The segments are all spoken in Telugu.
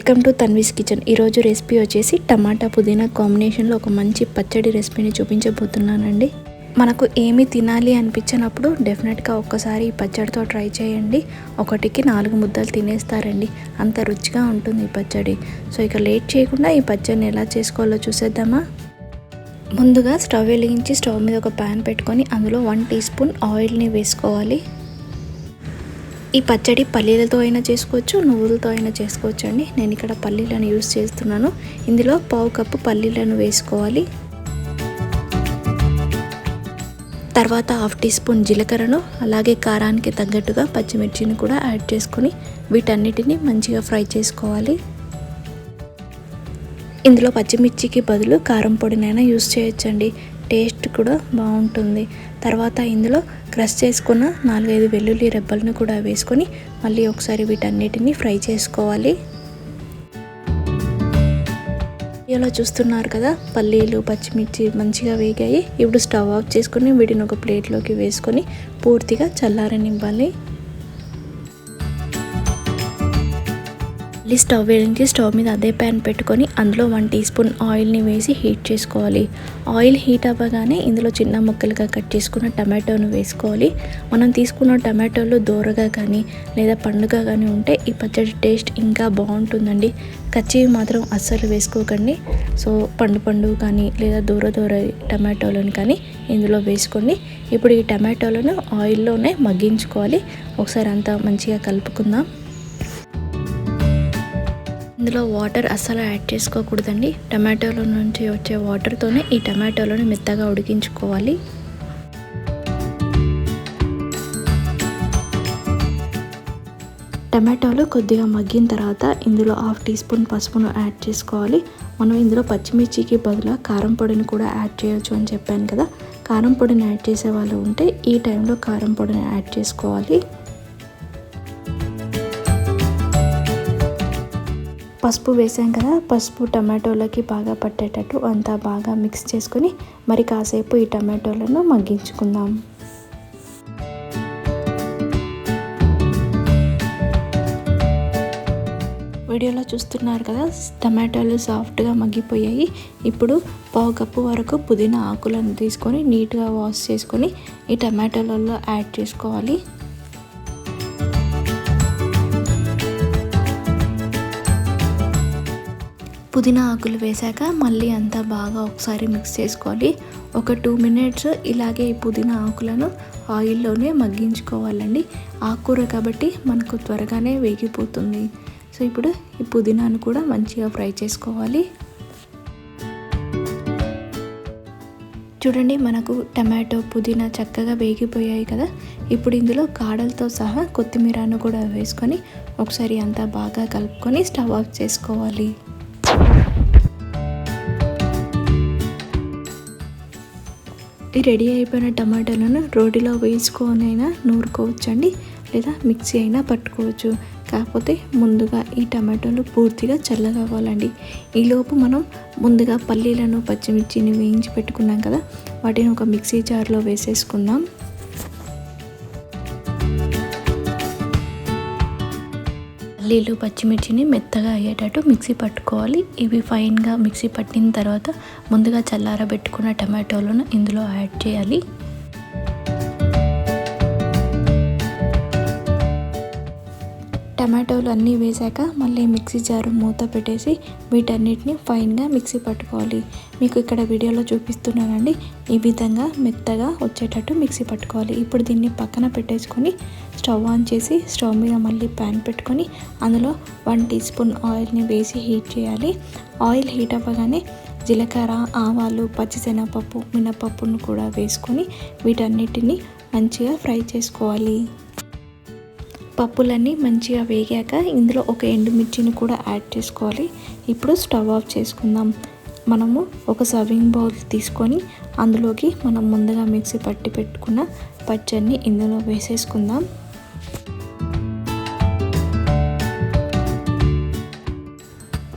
Welcome to Tanvi's kitchen. ఈరోజు రెసిపీ వచ్చేసి టమాటా పుదీనా కాంబినేషన్లో ఒక మంచి పచ్చడి రెసిపీని చూపించబోతున్నానండి. మనకు ఏమి తినాలి అనిపించినప్పుడు డెఫినెట్గా ఒక్కసారి ఈ పచ్చడితో ట్రై చేయండి. ఒకటికి 4 ముద్దలు తినేస్తారండి, అంత రుచిగా ఉంటుంది ఈ పచ్చడి. సో ఇక లేట్ చేయకుండా ఈ పచ్చడిని ఎలా చేసుకోవాలో చూసేద్దామా. ముందుగా స్టవ్ వెలిగించి స్టవ్ మీద ఒక ప్యాన్ పెట్టుకొని అందులో 1 టీ స్పూన్ ఆయిల్ని వేసుకోవాలి. ఈ పచ్చడి పల్లీలతో అయినా చేసుకోవచ్చు, నువ్వులతో అయినా చేసుకోవచ్చు అండి. నేను ఇక్కడ పల్లీలను యూస్ చేస్తున్నాను. ఇందులో 1/2 కప్పు పల్లీలను వేసుకోవాలి. తర్వాత 1/2 టీ స్పూన్ జీలకర్రను, అలాగే కారానికి తగ్గట్టుగా పచ్చిమిర్చిని కూడా యాడ్ చేసుకొని వీటన్నిటిని మంచిగా ఫ్రై చేసుకోవాలి. ఇందులో పచ్చిమిర్చికి బదులు కారం పొడినైనా యూస్ చేయొచ్చండి, టేస్ట్ కూడా బాగుంటుంది. తర్వాత ఇందులో క్రష్ చేసుకున్న 4-5 వెల్లుల్లి రెబ్బలను కూడా వేసుకొని మళ్ళీ ఒకసారి వీటన్నిటిని ఫ్రై చేసుకోవాలి. ఇలా చూస్తున్నారు కదా, పల్లీలు పచ్చిమిర్చి మంచిగా వేగాయి. ఇప్పుడు స్టవ్ ఆఫ్ చేసుకొని వీటిని ఒక ప్లేట్లోకి వేసుకొని పూర్తిగా చల్లారనివ్వాలి. స్టవ్ వెలిగించి స్టవ్ మీద అదే ప్యాన్ పెట్టుకొని అందులో 1 టీ స్పూన్ ఆయిల్ని వేసి హీట్ చేసుకోవాలి. ఆయిల్ హీట్ అవ్వగానే ఇందులో చిన్న ముక్కలుగా కట్ చేసుకున్న టమాటోను వేసుకోవాలి. మనం తీసుకున్న టమాటోలు దోరగా కానీ లేదా పండుగ కానీ ఉంటే ఈ పచ్చడి టేస్ట్ ఇంకా బాగుంటుందండి. కచ్చివి మాత్రం అస్సలు వేసుకోకండి. సో పండు కానీ లేదా దూర టమాటోలను కానీ ఇందులో వేసుకోండి. ఇప్పుడు ఈ టమాటోలను ఆయిల్లోనే మగ్గించుకోవాలి. ఒకసారి అంతా మంచిగా కలుపుకుందాం. ఇందులో వాటర్ అస్సలు యాడ్ చేసుకోకూడదండి. టమాటోల నుంచి వచ్చే వాటర్తోనే ఈ టమాటోలను మెత్తగా ఉడికించుకోవాలి. టమాటోలు కొద్దిగా మగ్గిన తర్వాత ఇందులో 1/2 టీ స్పూన్ పసుపును యాడ్ చేసుకోవాలి. మనం ఇందులో పచ్చిమిర్చికి బదులు కారం పొడిని కూడా యాడ్ చేయొచ్చు అని చెప్పాను కదా. కారం పొడిని యాడ్ చేసే వాళ్ళు ఉంటే ఈ టైంలో కారం పొడిని యాడ్ చేసుకోవాలి. పసుపు వేసాం కదా, పసుపు టమాటోలకి బాగా పట్టేటట్టు అంతా బాగా మిక్స్ చేసుకొని మరి కాసేపు ఈ టమాటోలను మగ్గించుకుందాం. వీడియోలో చూస్తున్నారు కదా, టమాటోలు సాఫ్ట్గా మగ్గిపోయాయి. ఇప్పుడు 1/2 కప్పు వరకు పుదీనా ఆకులను తీసుకొని నీట్గా వాష్ చేసుకొని ఈ టమాటోలలో యాడ్ చేసుకోవాలి. పుదీనా ఆకులు వేసాక మళ్ళీ అంతా బాగా ఒకసారి మిక్స్ చేసుకోవాలి. ఒక 2 మినిట్స్ ఇలాగే ఈ పుదీనా ఆకులను ఆయిల్లోనే మగ్గించుకోవాలండి. ఆకుకూర కాబట్టి మనకు త్వరగానే వేగిపోతుంది. సో ఇప్పుడు ఈ పుదీనాను కూడా మంచిగా ఫ్రై చేసుకోవాలి. చూడండి, మనకు టమాటో పుదీనా చక్కగా వేగిపోయాయి కదా. ఇప్పుడు ఇందులో కాడలతో సహా కొత్తిమీరను కూడా వేసుకొని ఒకసారి అంతా బాగా కలుపుకొని స్టవ్ ఆఫ్ చేసుకోవాలి. ఈ రెడీ అయిపోయిన టమాటాలను రోటిలో వేసుకొనైనా నూరుకోవచ్చండి, లేదా మిక్సీ అయినా పట్టుకోవచ్చు. కాకపోతే ముందుగా ఈ టమాటోలు పూర్తిగా చల్లగా అవ్వాలండి. ఈలోపు మనం ముందుగా పల్లీలను పచ్చిమిర్చిని వేయించి పెట్టుకున్నాం కదా, వాటిని ఒక మిక్సీ జార్లో వేసేసుకుందాం. పల్లీలు పచ్చిమిర్చిని మెత్తగా అయ్యేటట్టు మిక్సీ పట్టుకోవాలి. ఇవి ఫైన్గా మిక్సీ పట్టిన తర్వాత ముందుగా చల్లారబెట్టుకున్న టమాటోలను ఇందులో యాడ్ చేయాలి. టమాటోలు అన్నీ వేసాక మళ్ళీ మిక్సీ జారు మూత పెట్టేసి వీటన్నిటిని ఫైన్గా మిక్సీ పట్టుకోవాలి. మీకు ఇక్కడ వీడియోలో చూపిస్తున్నానండి, ఈ విధంగా మెత్తగా వచ్చేటట్టు మిక్సీ పట్టుకోవాలి. ఇప్పుడు దీన్ని పక్కన పెట్టేసుకొని స్టవ్ ఆన్ చేసి స్టవ్ మీద మళ్ళీ ప్యాన్ పెట్టుకొని అందులో 1 టీ స్పూన్ ఆయిల్ని వేసి హీట్ చేయాలి. ఆయిల్ హీట్ అవ్వగానే జీలకర్ర, ఆవాలు, పచ్చిశనగపప్పు, మినపప్పును కూడా వేసుకొని వీటన్నిటిని మంచిగా ఫ్రై చేసుకోవాలి. పప్పులన్నీ మంచిగా వేగాక ఇందులో ఒక ఎండుమిర్చిని కూడా యాడ్ చేసుకోవాలి. ఇప్పుడు స్టవ్ ఆఫ్ చేసుకుందాం. మనము ఒక సర్వింగ్ బౌల్ తీసుకొని అందులోకి మనం ముందుగా మిక్సీ పట్టి పెట్టుకున్న పచ్చడిని ఇందులో వేసేసుకుందాం.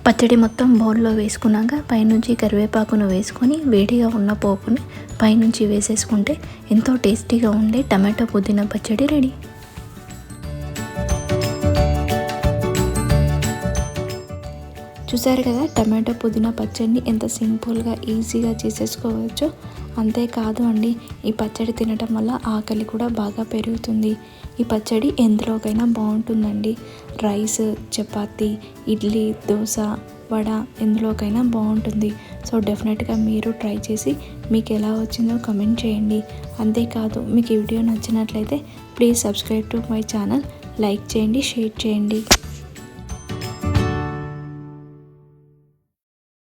పచ్చడి మొత్తం బౌల్లో వేసుకున్నాక పైనుంచి కరివేపాకును వేసుకొని వేడిగా ఉన్న పోపుని పైనుంచి వేసేసుకుంటే ఎంతో టేస్టీగా ఉండే టమాటో పుదీనా పచ్చడి రెడీ. చూసారు కదా టమాటో పుదీనా పచ్చడిని ఎంత సింపుల్గా ఈజీగా చేసేసుకోవచ్చో. అంతేకాదు అండి, ఈ పచ్చడి తినటం వల్ల ఆకలి కూడా బాగా పెరుగుతుంది. ఈ పచ్చడి ఎందులోకైనా బాగుంటుందండి. రైస్, చపాతీ, ఇడ్లీ, దోశ, వడ ఎందులోకైనా బాగుంటుంది. సో డెఫినెట్గా మీరు ట్రై చేసి మీకు ఎలా వచ్చిందో కమెంట్ చేయండి. అంతేకాదు మీకు ఈ వీడియో నచ్చినట్లయితే please subscribe to my channel. Like చేయండి, షేర్ చేయండి.